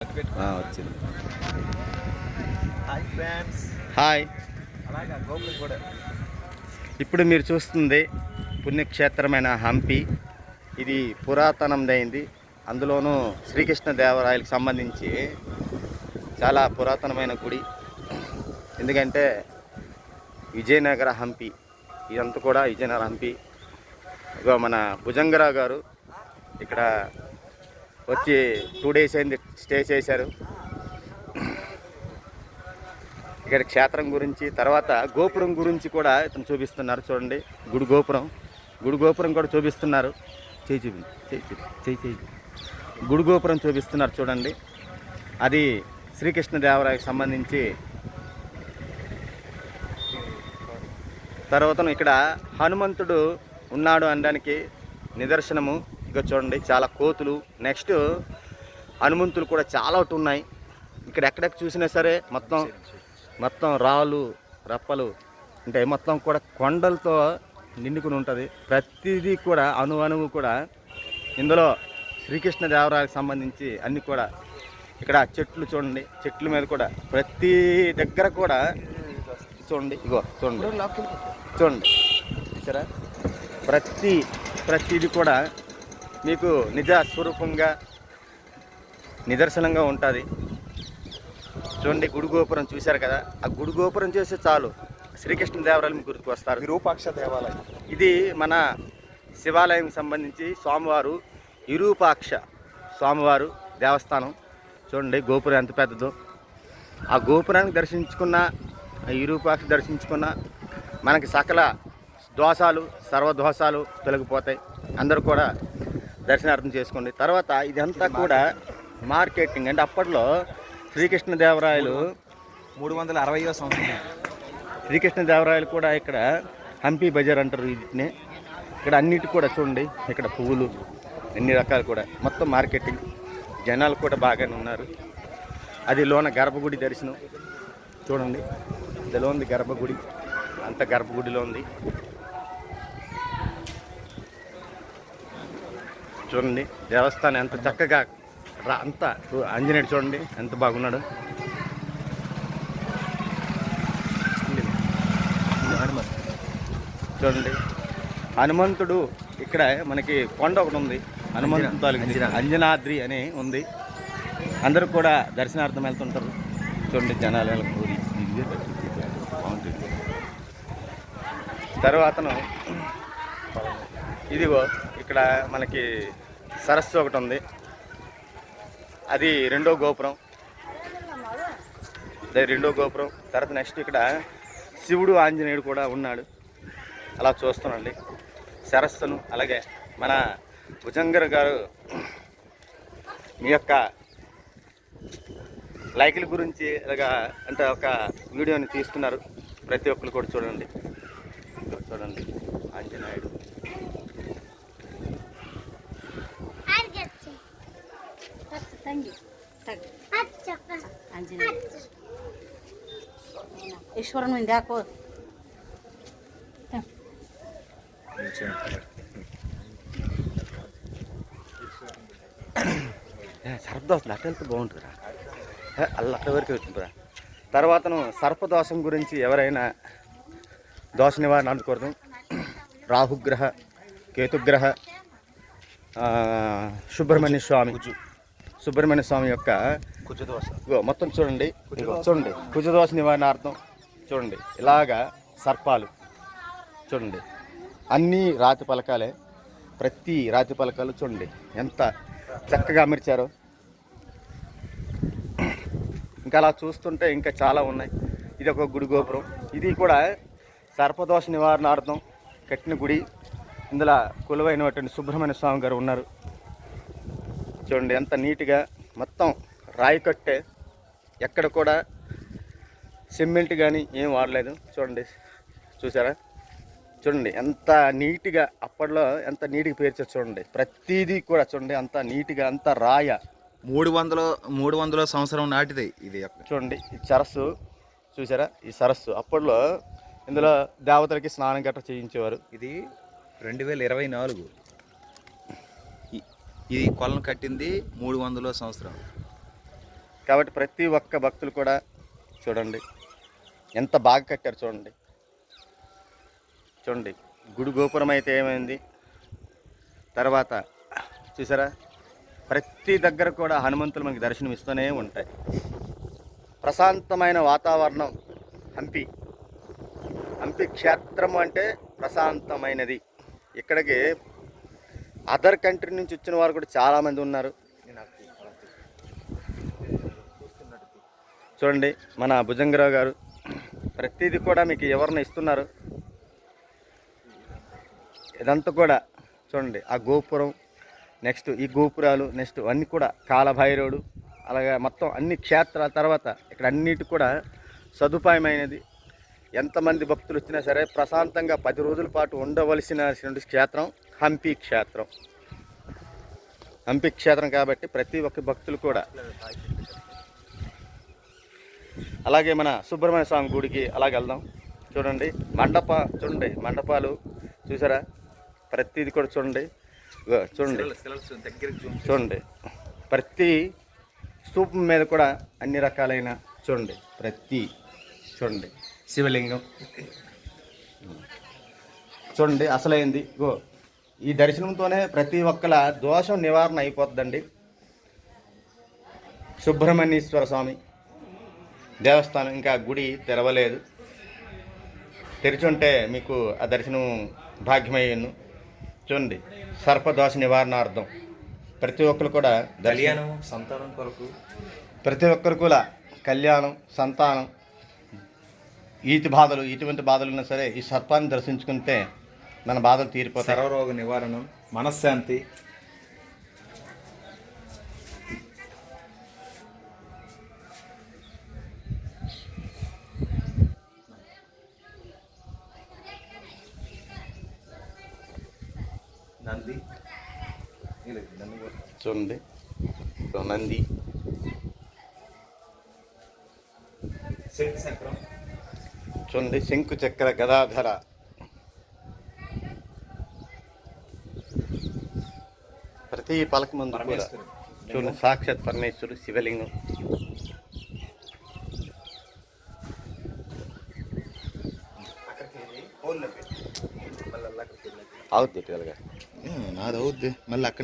వచ్చింది. Hi friends. Hi. అలాగా గోపురం కూడా ఇప్పుడు మీరు చూస్తుంది పుణ్యక్షేత్రమైన హంపి. ఇది పురాతనమైంది. అందులోనూ శ్రీకృష్ణదేవరాయలకు సంబంధించి చాలా పురాతనమైన గుడి. ఎందుకంటే విజయనగర హంపి, ఇదంతా కూడా విజయనగర హంపి. ఇగో మన భుజంగరావు గారు ఇక్కడ వచ్చి 2 days అయింది, స్టే చేశారు. ఇక్కడ క్షేత్రం గురించి, తర్వాత గోపురం గురించి కూడా ఇతను చూపిస్తున్నారు. చూడండి, గుడి గోపురం కూడా చూపిస్తున్నారు. గుడి గోపురం చూపిస్తున్నారు చూడండి. అది శ్రీకృష్ణదేవరాయకు సంబంధించి. తర్వాత ఇక్కడ హనుమంతుడు ఉన్నాడు అనడానికి నిదర్శనము. ఇక చూడండి, చాలా కోతులు. నెక్స్ట్ హనుమంతులు కూడా చాలా ఒకటి ఉన్నాయి. ఇక్కడ ఎక్కడెక్కడ చూసినా సరే మొత్తం రాళ్ళు రప్పలు అంటే మొత్తం కూడా కొండలతో నిండుకుని ఉంటుంది. ప్రతిదీ కూడా అణువు కూడా ఇందులో శ్రీకృష్ణదేవరాయలకు సంబంధించి అన్నీ కూడా. ఇక్కడ చెట్లు చూడండి, చెట్ల మీద కూడా ప్రతి దగ్గర కూడా చూడండి. ఇగో చూడండి సరే, ప్రతిది కూడా మీకు నిజ స్వరూపంగా నిదర్శనంగా ఉంటుంది. చూడండి, గుడి గోపురం చూశారు కదా. ఆ గుడి గోపురం చేస్తే చాలు శ్రీకృష్ణదేవరాయలు గుర్తుకు వస్తారు. విరూపాక్ష దేవాలయం. ఇది మన శివాలయం సంబంధించి స్వామివారు విరూపాక్ష స్వామివారు దేవస్థానం. చూడండి గోపురం ఎంత పెద్దదో. ఆ గోపురానికి దర్శించుకున్న, ఆ విరూపాక్ష దర్శించుకున్న మనకి సకల దోషాలు సర్వదోషాలు తొలగిపోతాయి. అందరూ కూడా దర్శనార్థం చేసుకోండి. తర్వాత ఇదంతా కూడా మార్కెటింగ్. అంటే అప్పట్లో శ్రీకృష్ణదేవరాయలు 360వ సంవత్సరం శ్రీకృష్ణదేవరాయలు కూడా ఇక్కడ హంపి బజార్ అంటారు వీటిని. ఇక్కడ అన్నిటి కూడా చూడండి, ఇక్కడ పువ్వులు అన్ని రకాలు కూడా మొత్తం మార్కెటింగ్. జనాలు కూడా బాగానే ఉన్నారు. అది లోన గర్భగుడి దర్శనం చూడండి. ఇదిలో ఉంది గర్భగుడి, అంత గర్భగుడిలో ఉంది చూడండి. దేవస్థానం ఎంత చక్కగా అంతా ఆంజనేయుడు చూడండి ఎంత బాగున్నాడు. చూడండి హనుమంతుడు. ఇక్కడ మనకి కొండ ఒకటి ఉంది, హనుమంతుడు అంజనాద్రి అని ఉంది. అందరూ కూడా దర్శనార్థం వెళ్తుంటారు. చూడండి జనాలు తర్వాతను ఇదిగో ఇక్కడ మనకి సరస్సు ఒకటి ఉంది. అది రెండో గోపురం. తర్వాత నెక్స్ట్ ఇక్కడ శివుడు ఆంజనేయుడు కూడా ఉన్నాడు. అలా చూస్తానండి సరస్సును. అలాగే మన భుజంగర్ గారు మీ యొక్క లైకుల గురించి ఇలాగా అంటే ఒక వీడియోని తీస్తున్నారు. ప్రతి ఒక్కరు కూడా చూడండి ఆంజనేయుడు. ఈశ్వరుని ఇందాకో సర్పదోషం అట్ట వెళ్తే బాగుంటుందిరా, అక్కడ వరకు వెళ్తుంటారా. తర్వాతను సర్పదోషం గురించి ఎవరైనా దోష నివారణ అందుకోవడం, రాహుగ్రహ కేతుగ్రహ సుబ్రహ్మణ్య స్వామి యొక్క కుజదోష మొత్తం చూడండి. కుజదోష నివారణార్థం చూడండి. ఇలాగా సర్పాలు చూడండి, అన్నీ రాతి పలకాలే. ప్రతి రాతి పలకాలు చూడండి ఎంత చక్కగా అమర్చారో. ఇంకా అలా చూస్తుంటే ఇంకా చాలా ఉన్నాయి. ఇది ఒక గుడి గోపురం. ఇది కూడా సర్పదోష నివారణార్థం కట్టిన గుడి. ఇందులో కొలువైనటువంటి సుబ్రహ్మణ్య స్వామి గారు ఉన్నారు. చూడండి ఎంత నీట్గా మొత్తం రాయి కట్టే, ఎక్కడ కూడా సిమెంట్ కానీ ఏం వాడలేదు. చూసారా చూడండి ఎంత నీట్గా, అప్పట్లో ఎంత నీట్గా పేర్చారు చూడండి. ప్రతిదీ కూడా చూడండి అంత నీట్గా, అంత రాయ. 300 సంవత్సరం నాటిది ఇది. చూడండి ఈ సరస్సు చూసారా. ఈ సరస్సు అప్పట్లో ఇందులో దేవతలకి స్నానం గట్రా చేయించేవారు. ఇది 2024. ఈ కొలను కట్టింది 300వ సంవత్సరం. కాబట్టి ప్రతి ఒక్క భక్తులు కూడా చూడండి ఎంత బాగా కట్టారు. చూడండి చూడండి గుడి గోపురం అయితే ఏమైంది, తర్వాత చూసారా ప్రతి దగ్గర కూడా హనుమంతులు మనకి దర్శనం ఇస్తూనే ఉంటాయి. ప్రశాంతమైన వాతావరణం హంపి క్షేత్రం అంటే ప్రశాంతమైనది. ఇక్కడికి అదర్ కంట్రీ నుంచి వచ్చిన వారు కూడా చాలామంది ఉన్నారు. చూడండి మన భుజంగరావు గారు ప్రతిదీ కూడా మీకు ఎవరిని ఇస్తున్నారు. ఇదంతా కూడా చూడండి ఆ గోపురం, నెక్స్ట్ ఈ గోపురాలు, నెక్స్ట్ అన్నీ కూడా కాలభైరవుడు, అలాగే మొత్తం అన్ని క్షేత్రాల తర్వాత ఇక్కడ అన్నిటి కూడా సదుపాయమైనది. ఎంతమంది భక్తులు వచ్చినా సరే ప్రశాంతంగా 10 రోజుల పాటు ఉండవలసిన క్షేత్రం హంపి క్షేత్రం. హంపి క్షేత్రం కాబట్టి ప్రతి ఒక్క భక్తులు కూడా. అలాగే మన సుబ్రహ్మణ్య స్వామి గుడికి అలాగే వెళ్దాం. చూడండి చూడండి మండపాలు చూసారా, ప్రతిది కూడా చూడండి. చూడండి చూడండి ప్రతి స్తూపం మీద కూడా అన్ని రకాలైన చూడండి ప్రతి చూడండి శివలింగం చూడండి అసలైంది. ఈ దర్శనంతోనే ప్రతి ఒక్కల దోషం నివారణ అయిపోతుందండి. సుబ్రహ్మణ్యేశ్వర స్వామి దేవస్థానం ఇంకా గుడి తెరవలేదు. తెరిచుంటే మీకు ఆ దర్శనం భాగ్యమయ్యను. చూడండి సర్పదోష నివారణార్థం ప్రతి ఒక్కరు కూడా కళ్యాణం సంతానం కొరకు ప్రతి ఒక్కరు కూడా కళ్యాణం, సంతానం, ఇటువంటి బాధలు ఉన్నా సరే ఈ సర్పాన్ని దర్శించుకుంటే మన బాధలు తీరిపోతాయి. సర్వరోగ నివారణం, మనశ్శాంతి. నంది చూడండి నంది, చక్రం చూడండి శంకు చక్ర గదాధర, ప్రతి పలక ముందు కూడా చూడండి సాక్షాత్ పరమేశ్వరుడు శివలింగం. అవుద్ది నాది అవుద్ది మళ్ళీ అక్కడ